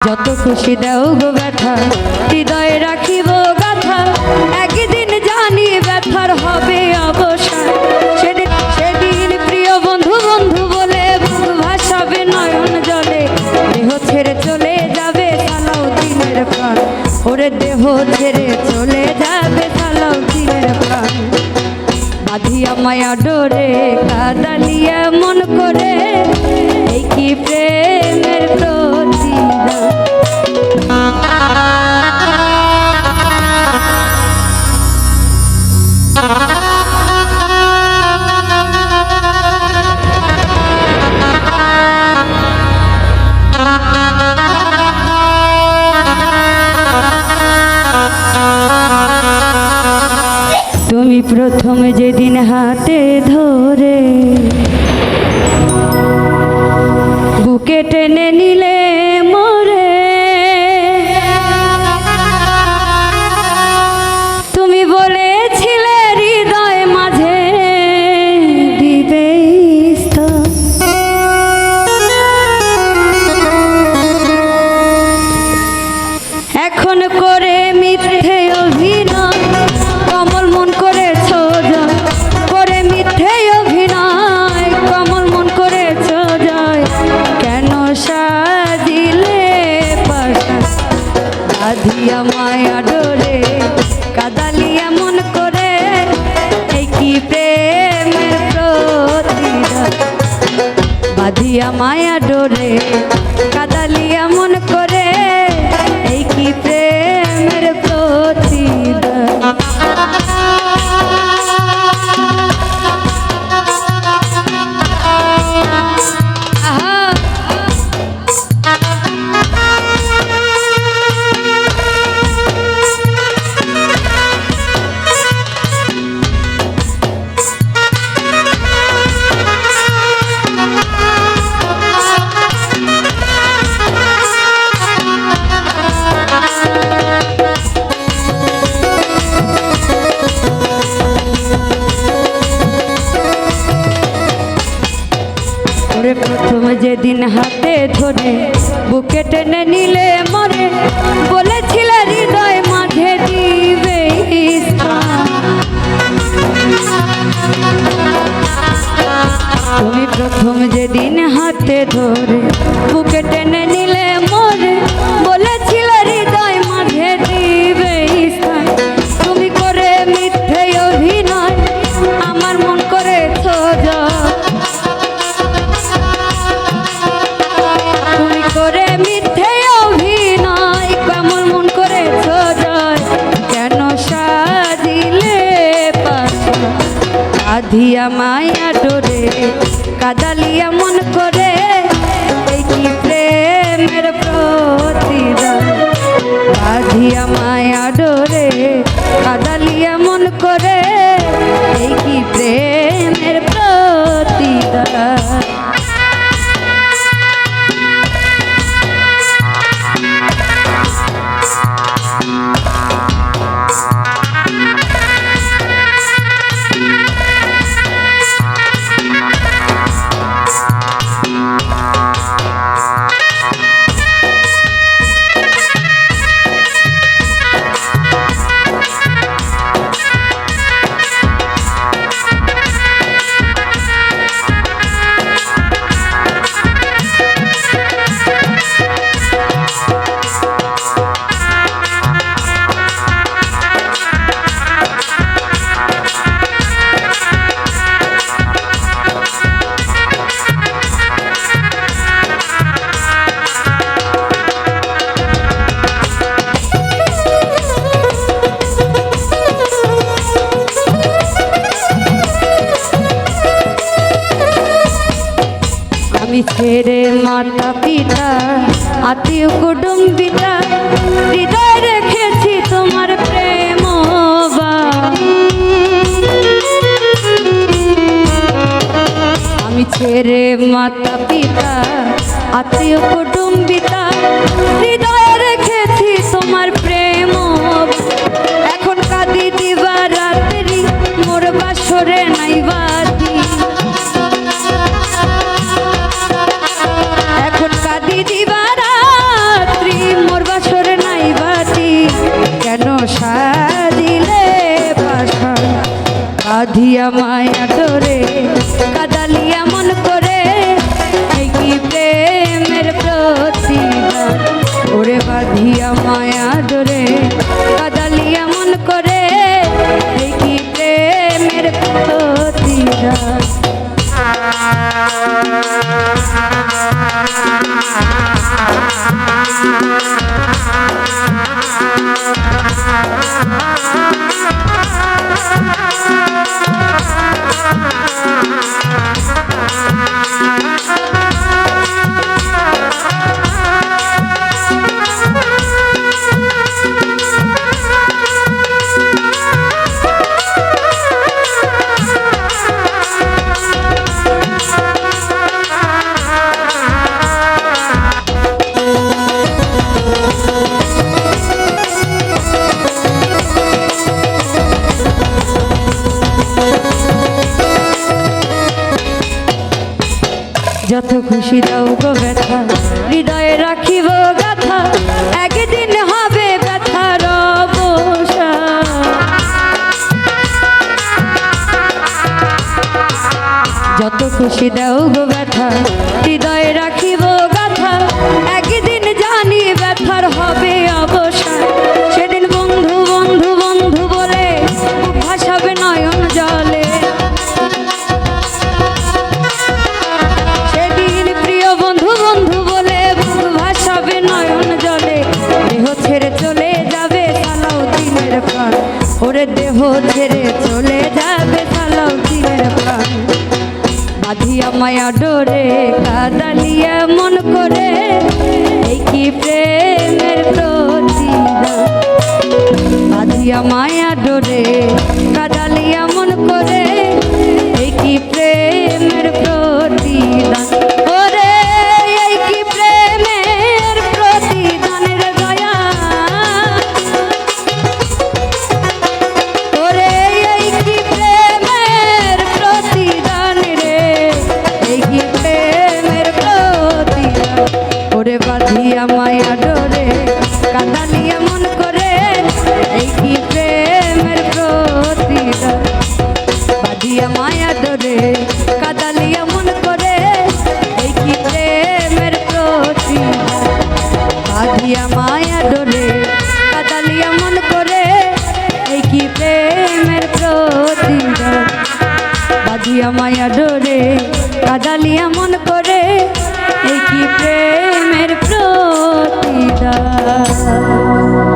যত খুশি দাও গো ব্যথা, হৃদয়ে রাখিব গাথা, একদিন জানি ব্যথার হবে অবসান। সেদিন প্রিয় বন্ধু বন্ধু বলে বন্ধু ভাসাবে নয়ন জলে, দেহ ছেড়ে চলে যাবে সালাউদ্দিনের প্রাণ। ওরে দেহ ছেড়ে চলে যাবে সালাউদ্দিনের প্রাণ। বাঁধিয়া মায়া ডোরে কাদালিয়া মন করে, এই কি প্রেমের প্রতিদান। তুমি প্রথম যেদিন হাতে ধরে বুকে টেনে নিলে মোরে, তুমি বলেছিলে হৃদয় মাঝে দিবে স্থান। এখন করে মিথ্যে অভিনয় কমল মন করেছ জয়, করে মিথ্যে অভিনয় কমল মন করেছ জয়। কেন সাজিলে পাশা বাঁধিয়া মায়া ডোরে কাদালিয়া মন করে, এই কি প্রেমের প্রতিদান। বাঁধিয়া মায়া ডোরে কাদালিয়া মন করে, এই কি প্রেমের প্রতিদান। প্রথম যেদিন হাতে ধরে বুকে টেনে নিলে মরে, বলেছিলে হৃদয় মাঝে দিবে স্থান। তুমি প্রথম যেদিন হাতে ধরে বুকে টেনে নিলে মরে, বলেছিলে হৃদয় মাঝে দিবে স্থান। তুমি করে মিথ্যে অভিনয় আমার মন করেছ জয়, করে মিথ্যে অভিনয় কেমন মন করেছ জয়। কেন সাজিলে পাশা বাঁধিয়া মায়া ডোরে কাদালিয়া মন করে, এই কি প্রেমের প্রতিদান। বাঁধিয়া মায়া ডোরে কাদালিয়া মন করে, এই কি প্রেমের প্রতিদান। আমি ছেড়ে মাতা পিতা আত্মীয় কুটুম্বিতা, হৃদয় রেখেছি তোমার প্রেম। আমি ছেড়ে মাতা পিতা আত্মীয় কুটুম্বিতা, হৃদয় রেখেছি তোমার প্রেম। এখন কাঁদি দিবা রাত্রি মোর বাসরে নাই বাতি, এখন কাঁদি দিবা রাত্রি বাঁধিয়া মায়া ডোরে কাদালিয়া মন করে এই কি প্রেমের প্রতিদান ওরে বাঁধিয়া মায়া ডোরে কাদালিয়া মন করে এই কি প্রেমের প্রতিদান যত খুশি দাও গো ব্যথা হৃদয়ে রাখিব গাথা একদিন হবে ব্যথার অবসান যত খুশি দাও গো ব্যথা হৃদয়ে রাখিব গাথা একদিন জানি ব্যথার হবে অবসান সেদিন বন্ধু বন্ধু বন্ধু বলে ভাসাবে নয়ন জলে ওরে দেহ ছেড়ে চলে যাবে সালাউদ্দিনের প্রাণ বাঁধিয়া মায়া ডোরে কাদালিয়া মন করে এই কি প্রেমের প্রতিদান বাঁধিয়া মায়া ডোরে কাদালিয়া মন করে এই কি প্রেমের প্রতিদান ওরে এই কি প্রেমের প্রতিদানের দয়া বাঁধিয়া মায়া ডোরে কাদালিয়া মন করে এই কি প্রেমের প্রতিদান বাঁধিয়া মায়া ডোরে কাদালিয়া মন করে এই কি প্রেমের প্রতিদান বাঁধিয়া মায়া ডোরে কাদালিয়া মন করে এই কি প্রেমের প্রতিদান বাঁধিয়া মায়া ডোরে কাদালিয়া মন করে এই কি প্রেমের প্রতিদান।